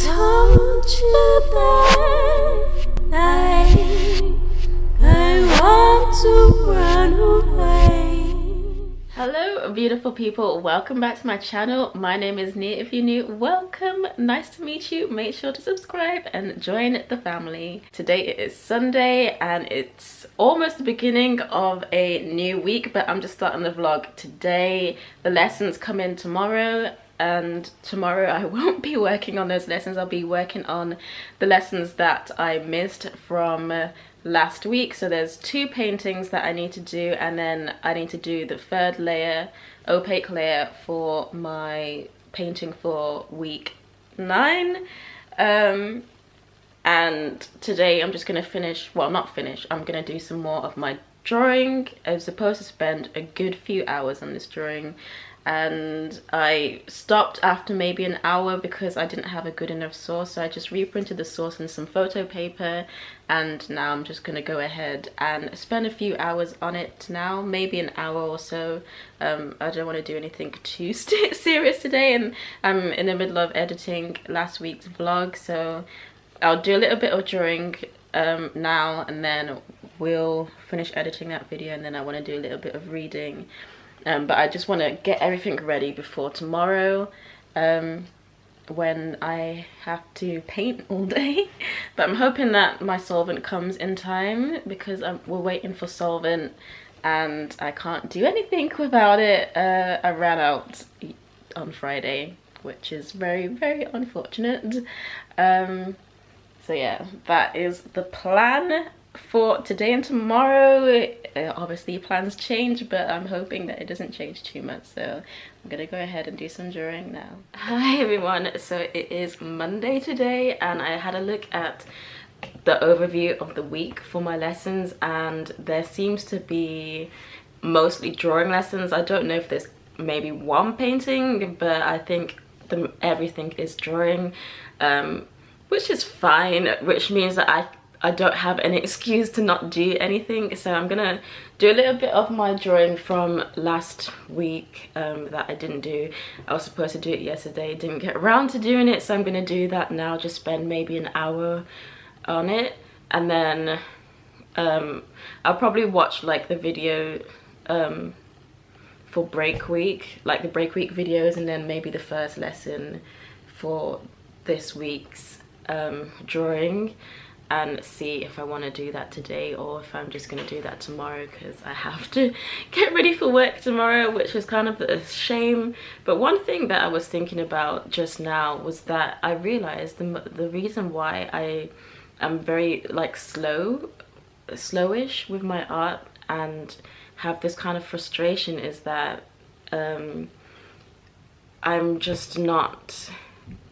told you that I want to run away. Hello beautiful people, welcome back to my channel. My name is Nia. If you're new, welcome, nice to meet you. Make sure to subscribe and join the family. Today it is Sunday and it's almost the beginning of a new week, but I'm just starting the vlog today. The lessons come in tomorrow, and tomorrow I won't be working on those lessons. I'll be working on the lessons that I missed from last week. So there's 2 paintings that I need to do, and then I need to do the 3rd layer, opaque layer, for my painting for week 9. And today I'm just gonna finish, well, not finish, I'm gonna do some more of my drawing. I was supposed to spend a good few hours on this drawing, and I stopped after maybe an hour because I didn't have a good enough source. So I just reprinted the source in some photo paper, and now I'm just gonna go ahead and spend a few hours on it now, maybe an hour or so. I don't want to do anything too serious today, and I'm in the middle of editing last week's vlog, so I'll do a little bit of drawing now, and then we'll finish editing that video, and then I want to do a little bit of reading. But I just want to get everything ready before tomorrow, when I have to paint all day. But I'm hoping that my solvent comes in time, because we're waiting for solvent and I can't do anything without it. I ran out on Friday, which is very, very unfortunate. So yeah, that is the plan for today and tomorrow. Obviously plans change, but I'm hoping that it doesn't change too much, so I'm gonna go ahead and do some drawing now. Hi everyone, so it is Monday today, and I had a look at the overview of the week for my lessons, and there seems to be mostly drawing lessons. I don't know if there's maybe one painting, but I think everything is drawing, which is fine, which means that I don't have any excuse to not do anything. So I'm gonna do a little bit of my drawing from last week that I didn't do. I was supposed to do it yesterday, didn't get around to doing it, so I'm gonna do that now. Just spend maybe an hour on it, and then I'll probably watch like the video for break week, like the break week videos, and then maybe the first lesson for this week's drawing, and see if I want to do that today or if I'm just going to do that tomorrow, because I have to get ready for work tomorrow, which is kind of a shame. But one thing that I was thinking about just now was that I realized the reason why I am very like slowish with my art and have this kind of frustration is that I'm just not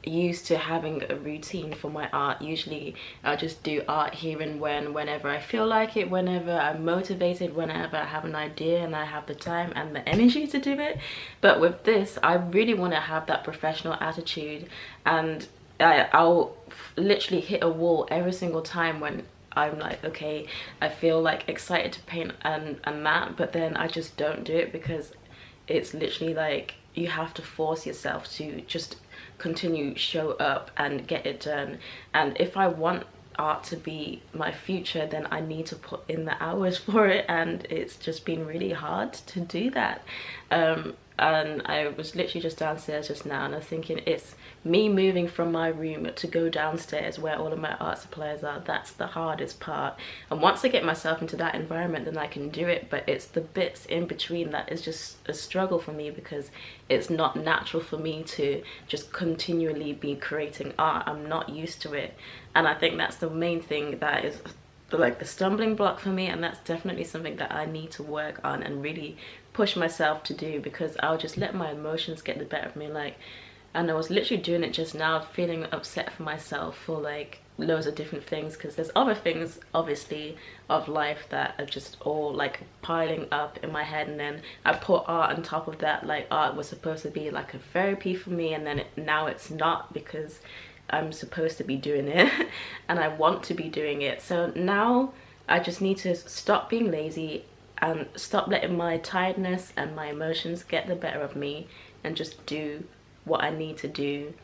used to having a routine for my art. Usually I'll just do art here and whenever I feel like it, whenever I'm motivated, whenever I have an idea and I have the time and the energy to do it. But with this, I really want to have that professional attitude, and I'll literally hit a wall every single time when I'm like, okay, I feel like excited to paint and that, but then I just don't do it, because it's literally like you have to force yourself to just continue, show up and get it done. And if I want art to be my future, then I need to put in the hours for it, and it's just been really hard to do that. And I was literally just downstairs just now, and I was thinking it's me moving from my room to go downstairs where all of my art supplies are. That's the hardest part, and once I get myself into that environment, then I can do it. But it's the bits in between that is just a struggle for me, because it's not natural for me to just continually be creating art. I'm not used to it, and I think that's the main thing that is like the stumbling block for me, and that's definitely something that I need to work on and really push myself to do, because I'll just let my emotions get the better of me. Like, and I was literally doing it just now, feeling upset for myself for like loads of different things, because there's other things obviously of life that are just all like piling up in my head, and then I put art on top of that. Like, art was supposed to be like a therapy for me, and then now it's not, because I'm supposed to be doing it and I want to be doing it. So now I just need to stop being lazy and stop letting my tiredness and my emotions get the better of me, and just do what I need to do.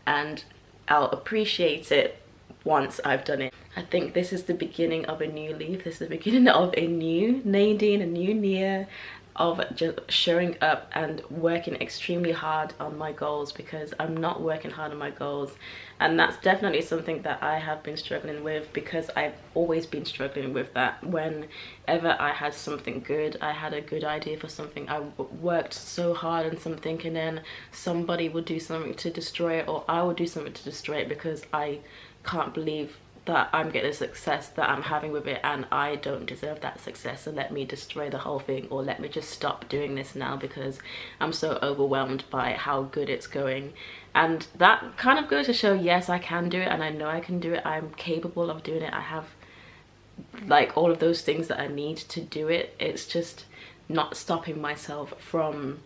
And I'll appreciate it once I've done it. I think this is the beginning of a new leaf. This is the beginning of a new Nadine, a new Nia, of just showing up and working extremely hard on my goals, because I'm not working hard on my goals. And that's definitely something that I have been struggling with, because I've always been struggling with that. Whenever I had something good, I had a good idea for something, I worked so hard on something, and then somebody would do something to destroy it, or I would do something to destroy it, because I can't believe that I'm getting the success that I'm having with it, and I don't deserve that success, so let me destroy the whole thing, or let me just stop doing this now because I'm so overwhelmed by how good it's going. And that kind of goes to show, yes, I can do it, and I know I can do it. I'm capable of doing it. I have like all of those things that I need to do it. It's just not stopping myself from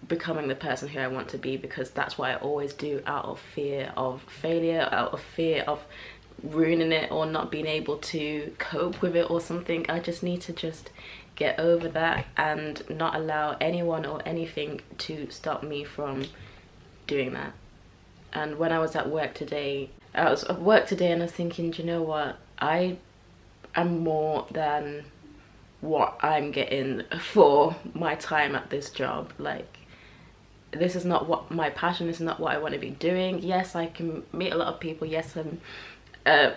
becoming the person who I want to be, because that's what I always do, out of fear of failure, out of fear of ruining it or not being able to cope with it or something. I just need to just get over that and not allow anyone or anything to stop me from doing that. And when I was at work today, and I was thinking, do you know what, I am more than what I'm getting for my time at this job. Like, this is not what my passion is, not what I want to be doing. Yes, I can meet a lot of people, yes, I'm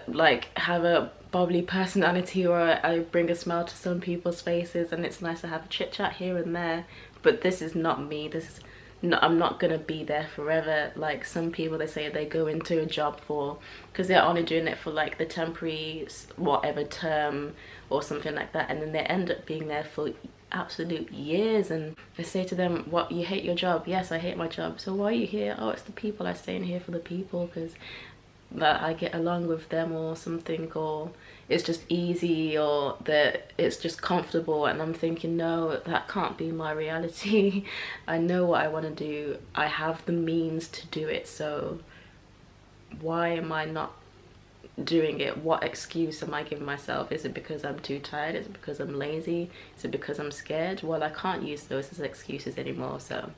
like have a bubbly personality, or I bring a smile to some people's faces, and it's nice to have a chit chat here and there, but this is not me. This is not, I'm not gonna be there forever. Like some people, they say they go into a job for, because they're only doing it for like the temporary whatever term or something like that, and then they end up being there for absolute years. And I say to them, what, you hate your job? Yes, I hate my job. So why are you here? Oh, it's the people. I stay in here for the people, because that I get along with them or something, or it's just easy, or that it's just comfortable. And I'm thinking, no, that can't be my reality. I know what I want to do. I have the means to do it, so why am I not doing it? What excuse am I giving myself? Is it because I'm too tired? Is it because I'm lazy? Is it because I'm scared? Well, I can't use those as excuses anymore. So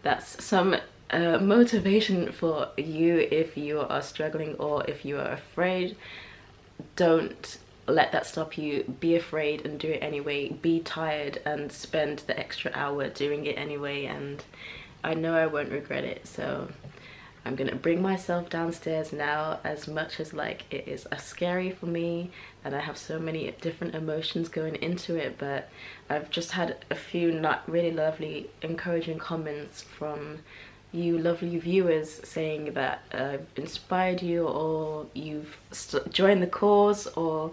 that's some motivation for you if you are struggling or if you are afraid. Don't let that stop you. Be afraid and do it anyway. Be tired and spend the extra hour doing it anyway, and I know I won't regret it. So I'm gonna bring myself downstairs now, as much as like it is scary for me and I have so many different emotions going into it. But I've just had a few not really lovely encouraging comments from you lovely viewers saying that I've inspired you, or you've joined the cause, or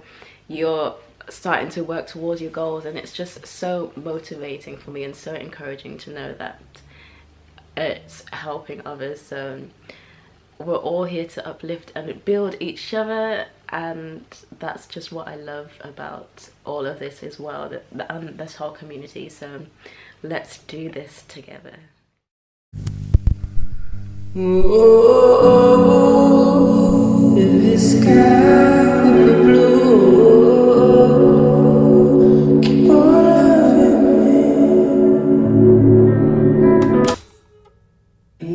you're starting to work towards your goals, and it's just so motivating for me and so encouraging to know that it's helping others. So we're all here to uplift and build each other, and that's just what I love about all of this as well, this whole community. So let's do this together. Ooh, if the sky would be blue, keep on loving me.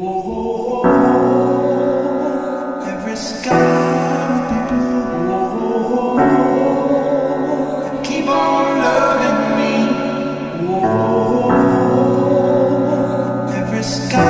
Whoa, every sky would be blue, keep on loving me. Whoa, every sky.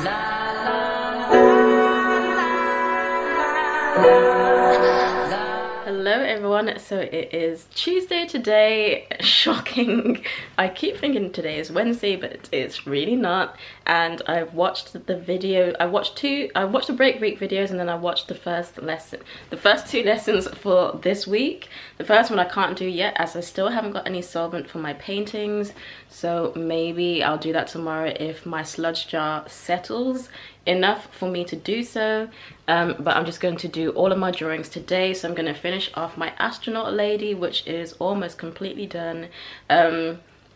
Hello everyone, so it is Tuesday today. Shocking. I keep thinking today is Wednesday, but it's really not. And I've watched the video. I watched the break week videos, and then I watched the first two lessons for this week. The first one I can't do yet as I still haven't got any solvent for my paintings, so maybe I'll do that tomorrow if my sludge jar settles enough for me to do so. But I'm just going to do all of my drawings today. So I'm going to finish off my astronaut lady, which is almost completely done.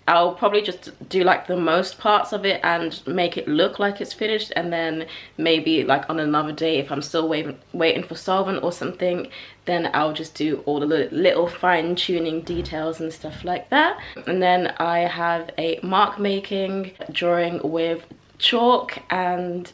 I'll probably just do like the most parts of it and make it look like it's finished, and then maybe like on another day, if I'm still waiting for solvent or something, then I'll just do all the little fine-tuning details and stuff like that. And then I have a mark making drawing with chalk and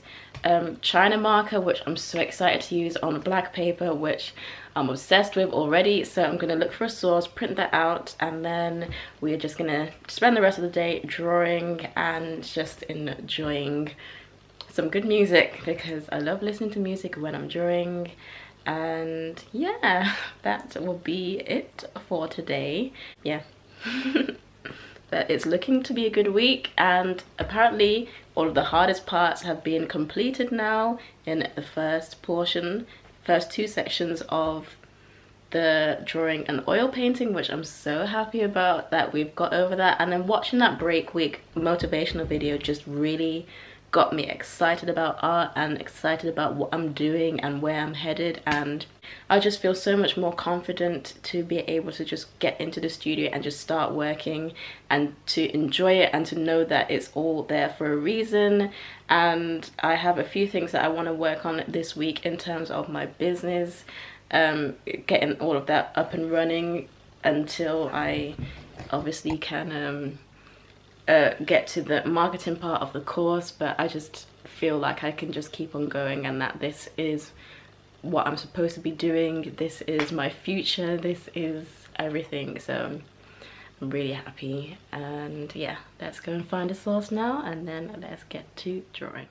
China marker, which I'm so excited to use on black paper, which I'm obsessed with already. So I'm gonna look for a source, print that out, and then we're just gonna spend the rest of the day drawing and just enjoying some good music, because I love listening to music when I'm drawing. And yeah, that will be it for today. Yeah. But it's looking to be a good week, and apparently all of the hardest parts have been completed now in the first two sections of the drawing and oil painting, which I'm so happy about that we've got over that. And then watching that break week motivational video just really got me excited about art and excited about what I'm doing and where I'm headed, and I just feel so much more confident to be able to just get into the studio and just start working and to enjoy it and to know that it's all there for a reason. And I have a few things that I want to work on this week in terms of my business, getting all of that up and running until I obviously can get to the marketing part of the course. But I just feel like I can just keep on going, and that this is what I'm supposed to be doing. This is my future. This is everything. So I'm really happy. And yeah, let's go and find a source now, and then let's get to drawing.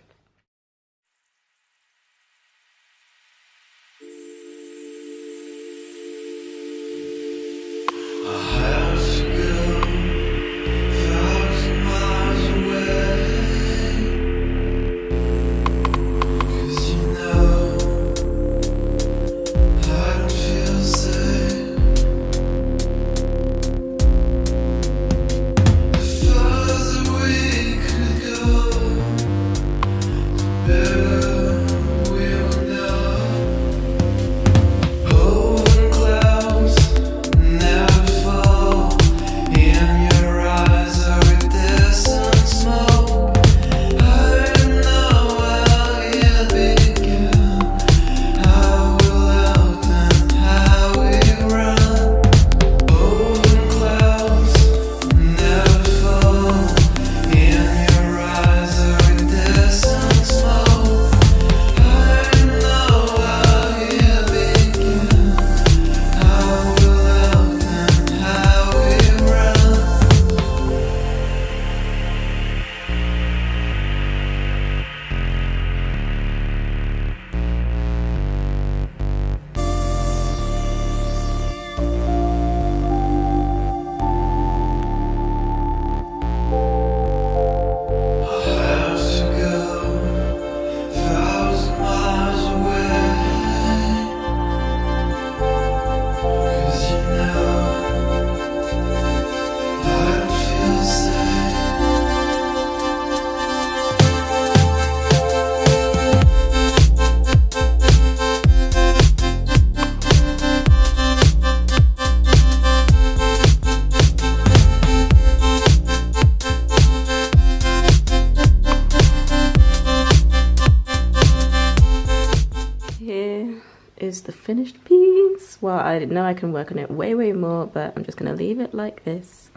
Is the finished piece. Well, I know I can work on it way more, but I'm just gonna leave it like this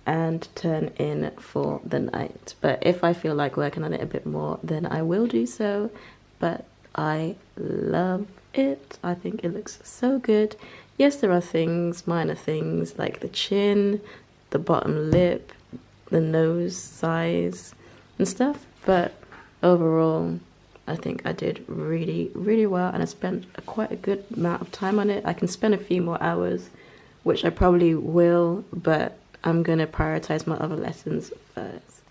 and turn in for the night. But if I feel like working on it a bit more, then I will do so. But I love it. I think it looks so good. Yes, there are things, minor things, like the chin, the bottom lip, the nose size and stuff, but overall I think I did really well, and I spent quite a good amount of time on it. I can spend a few more hours, which I probably will, but I'm gonna prioritize my other lessons first.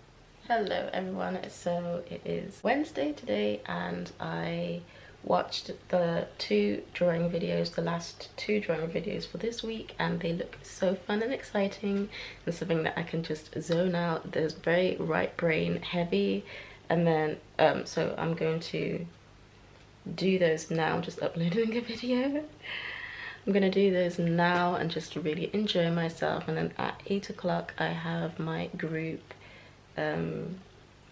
Hello everyone, so it is Wednesday today, and I watched the two drawing videos, the last two drawing videos for this week, and they look so fun and exciting and something that I can just zone out. There's very right brain heavy, and then so I'm going to do those now. I'm just uploading a video. I'm gonna do those now and just really enjoy myself, and then at 8 o'clock I have my group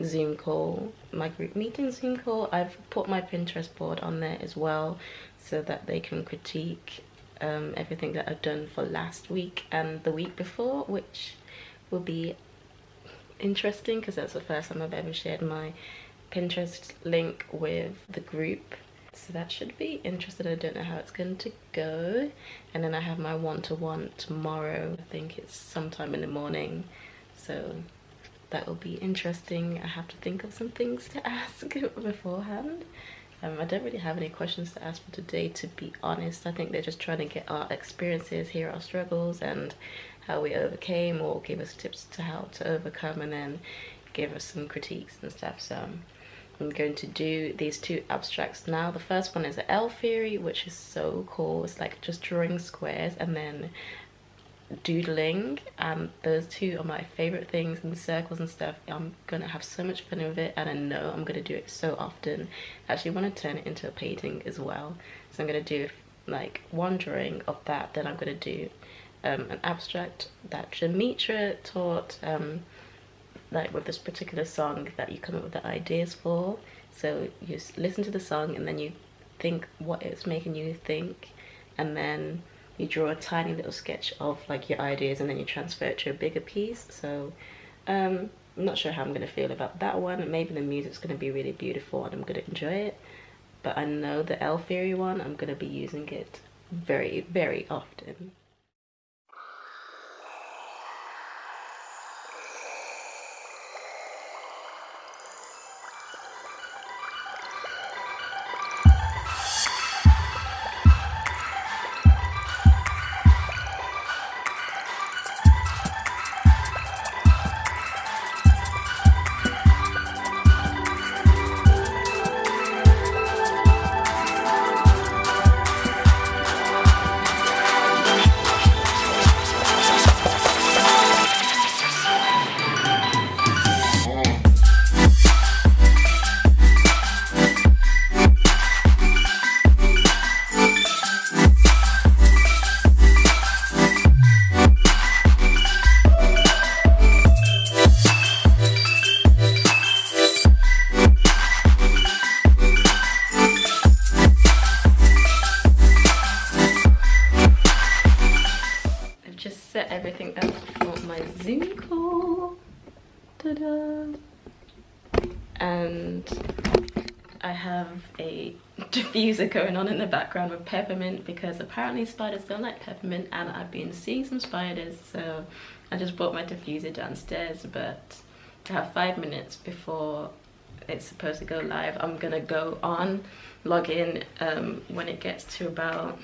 Zoom call, my group meeting Zoom call. I've put my Pinterest board on there as well so that they can critique everything that I've done for last week and the week before, which will be interesting because that's the first time I've ever shared my Pinterest link with the group, so that should be interesting. I don't know how it's going to go. And then I have my one-to-one tomorrow. I think it's sometime in the morning, so that will be interesting. I have to think of some things to ask beforehand. I don't really have any questions to ask for today, to be honest. I think they're just trying to get our experiences, hear our struggles and how we overcame, or give us tips to how to overcome, and then give us some critiques and stuff. So I'm going to do these two abstracts now. The first one is the L theory, which is so cool. It's like just drawing squares and then doodling, and those two are my favorite things, and the circles and stuff. I'm gonna have so much fun with it, and I know I'm gonna do it so often. I actually want to turn it into a painting as well, so I'm gonna do like one drawing of that, then I'm gonna do an abstract that Jamitra taught, like with this particular song that you come up with the ideas for. So you just listen to the song and then you think what it's making you think, and then you draw a tiny little sketch of like your ideas, and then you transfer it to a bigger piece. So I'm not sure how I'm gonna feel about that one. Maybe the music's gonna be really beautiful and I'm gonna enjoy it, but I know the L theory one, I'm gonna be using it very often. Set everything up for my Zoom call. Ta-da! And I have a diffuser going on in the background with peppermint, because apparently spiders don't like peppermint, and I've been seeing some spiders, so I just brought my diffuser downstairs. But I have 5 minutes before it's supposed to go live. I'm gonna go on, log in when it gets to about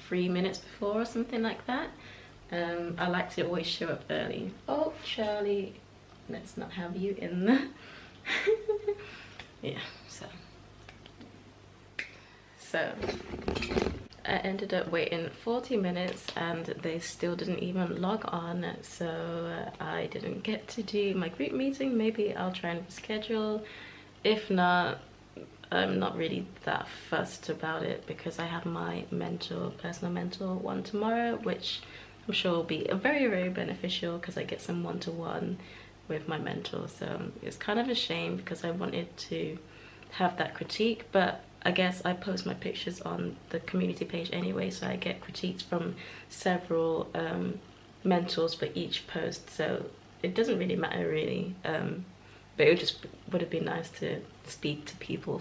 3 minutes before or something like that. I like to always show up early. Oh, Charlie, let's not have you in there. Yeah, so I ended up waiting 40 minutes and they still didn't even log on, so I didn't get to do my group meeting. Maybe I'll try and schedule. If not, I'm not really that fussed about it, because I have my personal mentor one tomorrow, which I'm sure will be very beneficial, because I get some one-to-one with my mentor. So it's kind of a shame, because I wanted to have that critique, but I guess I post my pictures on the community page anyway, so I get critiques from several mentors for each post, so it doesn't really matter really. But it would have been nice to speak to people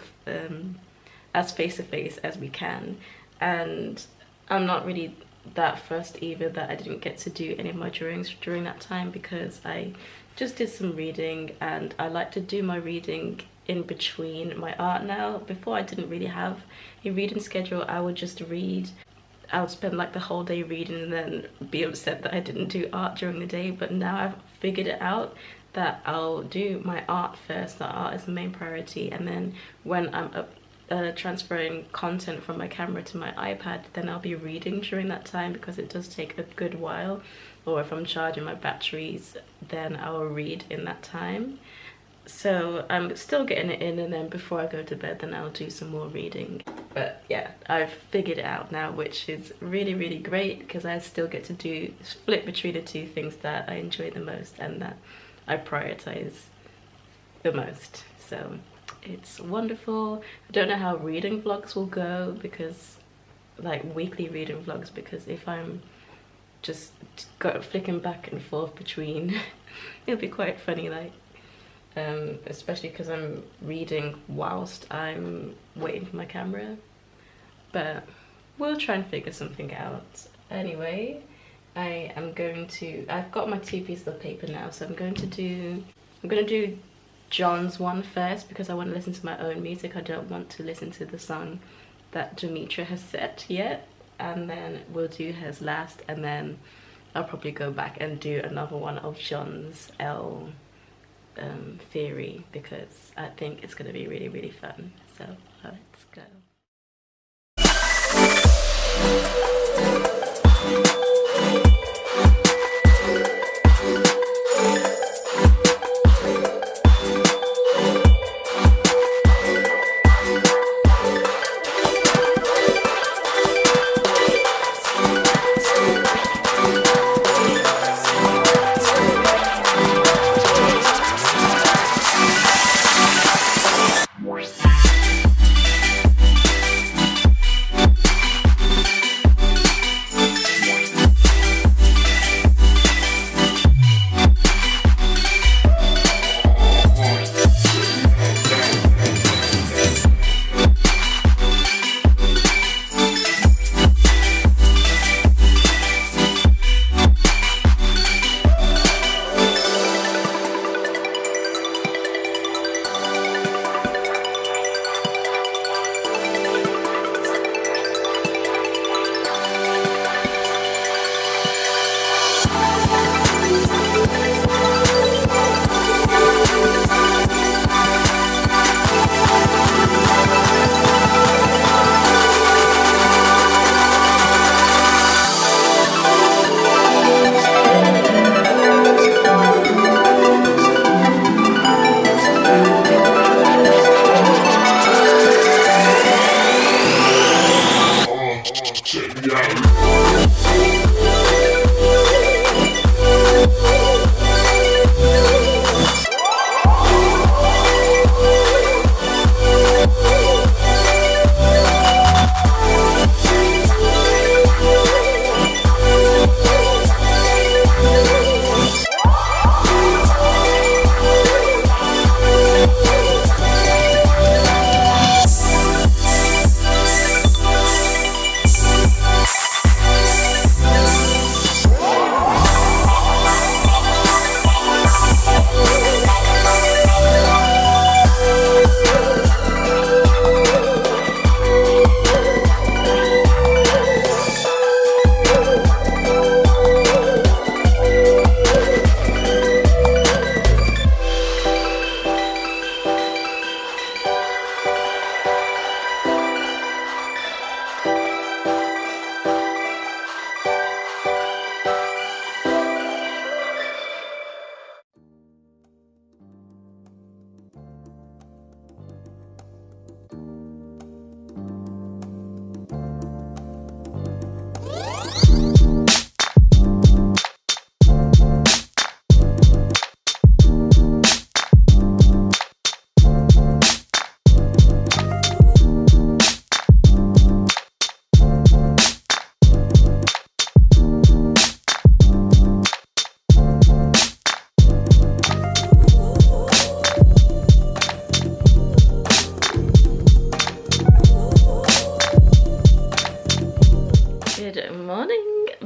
as face-to-face as we can. And I'm not really that fussed either that I didn't get to do any of my drawings during that time, because I just did some reading, and I like to do my reading in between my art now. Before I didn't really have a reading schedule. I would just read. I would spend like the whole day reading and then be upset that I didn't do art during the day. But now I've figured it out that I'll do my art first. The art is the main priority, and then when I'm transferring content from my camera to my iPad, then I'll be reading during that time, because it does take a good while. Or if I'm charging my batteries, then I'll read in that time. So I'm still getting it in, and then before I go to bed, then I'll do some more reading. But yeah, I've figured it out now, which is really, really great, because I still get to flip between the two things that I enjoy the most and that I prioritize the most. So it's wonderful. I don't know how reading vlogs will go, because like weekly reading vlogs, because if I'm just flicking back and forth between it'll be quite funny, like especially because I'm reading whilst I'm waiting for my camera. But we'll try and figure something out. Anyway, I've got my 2 pieces of paper now, so I'm gonna do John's one first, because I want to listen to my own music. I don't want to listen to the song that Demetra has set yet, and then we'll do hers last, and then I'll probably go back and do another one of John's L theory, because I think it's going to be really, really fun. So let's go.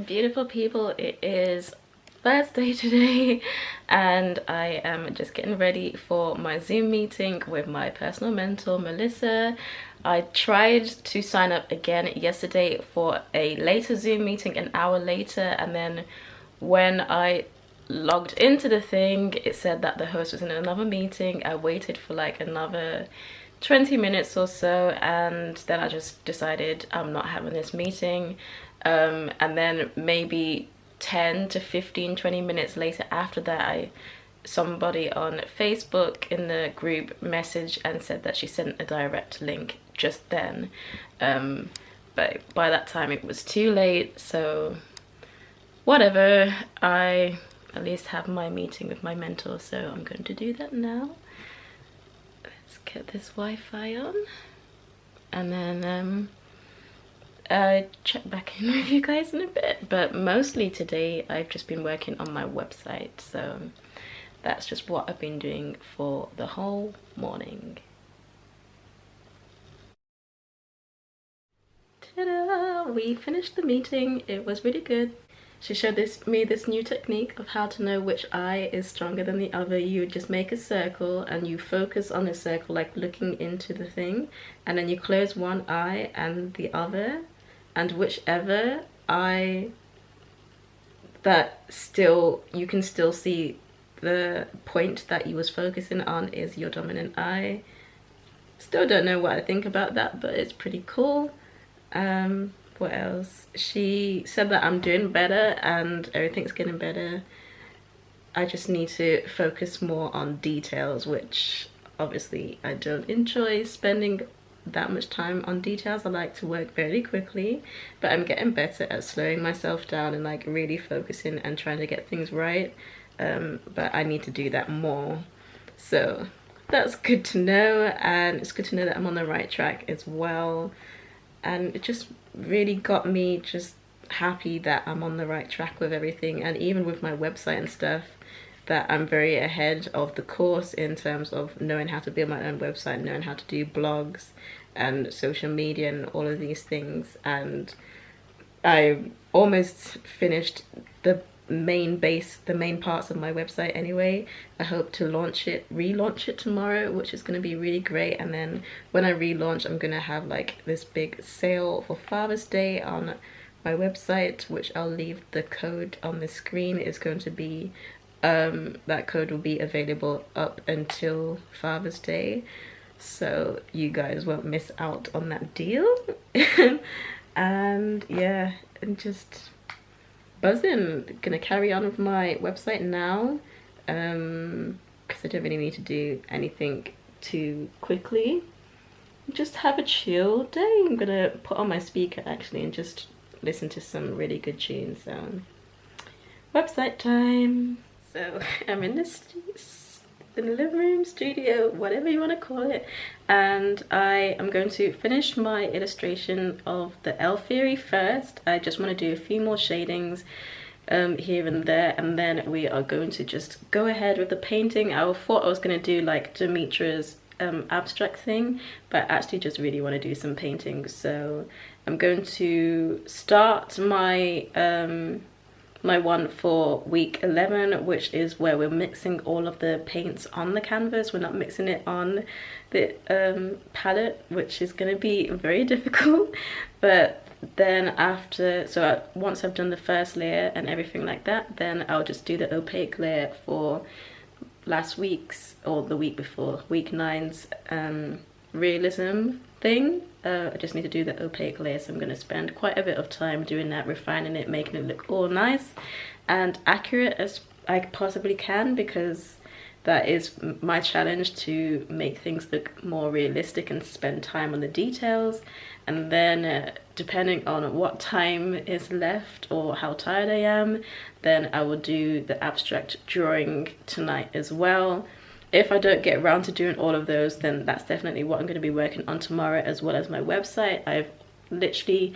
Beautiful people, it is first day today, and I am just getting ready for my Zoom meeting with my personal mentor, Melissa. I tried to sign up again yesterday for a later Zoom meeting, an hour later, and then when I logged into the thing, it said that the host was in another meeting. I waited for like another 20 minutes or so, and then I just decided I'm not having this meeting. And then maybe 10 to 15, 20 minutes later after that, somebody on Facebook in the group messaged and said that she sent a direct link just then. But by that time it was too late, so whatever. I at least have my meeting with my mentor, so I'm going to do that now. Let's get this Wi-Fi on, and then check back in with you guys in a bit. But mostly today I've just been working on my website, so that's just what I've been doing for the whole morning. Ta-da! We finished the meeting. It was really good. She showed me this new technique of how to know which eye is stronger than the other. You just make a circle and you focus on the circle, like looking into the thing, and then you close one eye and the other, and whichever eye that you can still see the point that you was focusing on is your dominant eye. Still don't know what I think about that, but it's pretty cool. What else? She said that I'm doing better and everything's getting better. I just need to focus more on details, which obviously I don't enjoy spending that much time on details. I like to work very quickly, but I'm getting better at slowing myself down and like really focusing and trying to get things right. But I need to do that more, so that's good to know, and it's good to know that I'm on the right track as well. And it just really got me just happy that I'm on the right track with everything, and even with my website and stuff, that I'm very ahead of the course in terms of knowing how to build my own website, knowing how to do blogs and social media and all of these things. And I almost finished the main parts of my website anyway. I hope to relaunch it tomorrow, which is going to be really great. And then when I relaunch, I'm going to have like this big sale for Father's Day on my website, which I'll leave the code on the screen. It's going to be that code will be available up until Father's Day, so you guys won't miss out on that deal. And yeah, and just buzzing. Gonna carry on with my website now, because I don't really need to do anything too quickly. Just have a chill day. I'm gonna put on my speaker actually and just listen to some really good tunes. So website time. So I'm in the living room, studio, whatever you want to call it, and I am going to finish my illustration of the L theory first. I just want to do a few more shadings here and there, and then we are going to just go ahead with the painting. I thought I was going to do like Demetra's abstract thing, but I actually just really want to do some painting. So I'm going to start my my one for week 11, which is where we're mixing all of the paints on the canvas. We're not mixing it on the palette, which is going to be very difficult. But then after, once I've done the first layer and everything like that, then I'll just do the opaque layer for last week's, or the week before, week 9's realism thing. I just need to do the opaque layer, so I'm going to spend quite a bit of time doing that, refining it, making it look all nice and accurate as I possibly can, because that is my challenge, to make things look more realistic and spend time on the details. And then depending on what time is left or how tired I am, then I will do the abstract drawing tonight as well. If I don't get around to doing all of those, then that's definitely what I'm going to be working on tomorrow, as well as my website. I've literally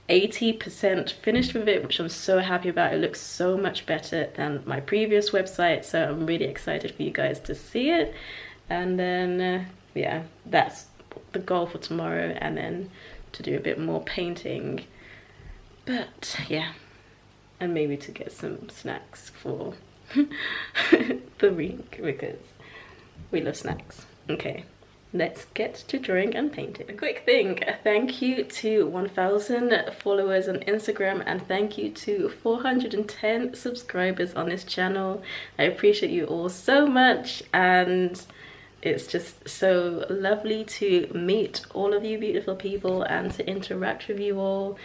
80% finished with it, which I'm so happy about. It looks so much better than my previous website, so I'm really excited for you guys to see it. And then yeah, that's the goal for tomorrow, and then to do a bit more painting. But yeah, and maybe to get some snacks for the week because we love snacks. Okay, let's get to drawing and painting. A quick thing, thank you to 1,000 followers on Instagram, and thank you to 410 subscribers on this channel. I appreciate you all so much, and it's just so lovely to meet all of you beautiful people and to interact with you all.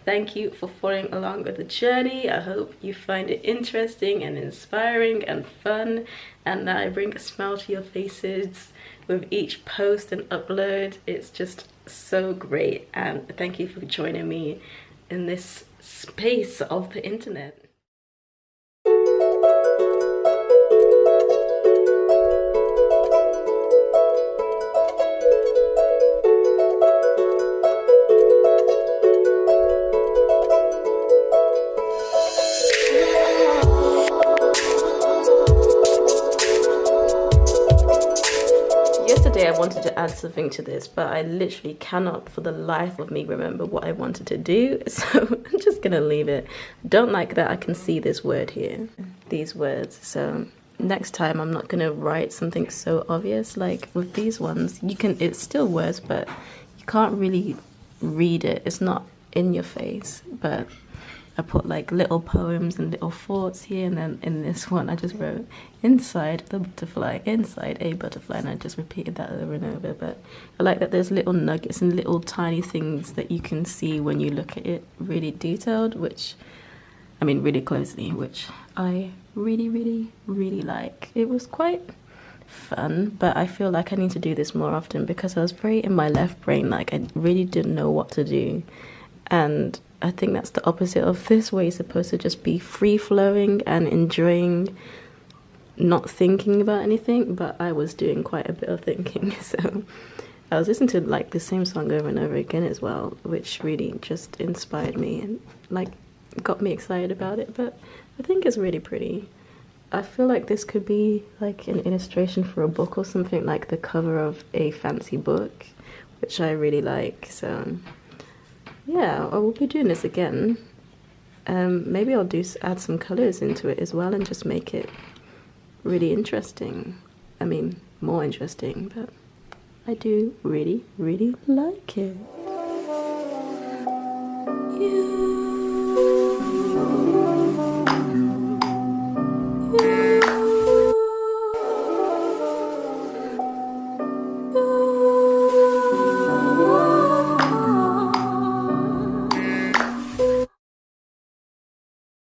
Thank you for following along with the journey. I hope you find it interesting and inspiring and fun, and that I bring a smile to your faces with each post and upload. It's just so great, and thank you for joining me in this space of the internet. I wanted to add something to this, but I literally cannot for the life of me remember what I wanted to do, so I'm just gonna leave it. Don't like that I can see this word here, these words, so next time I'm not gonna write something so obvious. Like with these ones, you can, it's still words, but you can't really read it, it's not in your face. But I put like little poems and little thoughts here, and then in this one I just wrote inside the butterfly, inside a butterfly, and I just repeated that over and over. But I like that there's little nuggets and little tiny things that you can see when you look at it really detailed, which I mean really closely, which I really like. It was quite fun, but I feel like I need to do this more often because I was very in my left brain, like I really didn't know what to do. And I think that's the opposite of this, where you're supposed to just be free-flowing and enjoying, not thinking about anything. But I was doing quite a bit of thinking, so I was listening to like the same song over and over again as well, which really just inspired me and like got me excited about it. But I think it's really pretty. I feel like this could be like an illustration for a book or something, like the cover of a fancy book, which I really like. So yeah, I will be doing this again. Maybe I'll add some colours into it as well and just make it really interesting. I mean, more interesting, but I do really like it. You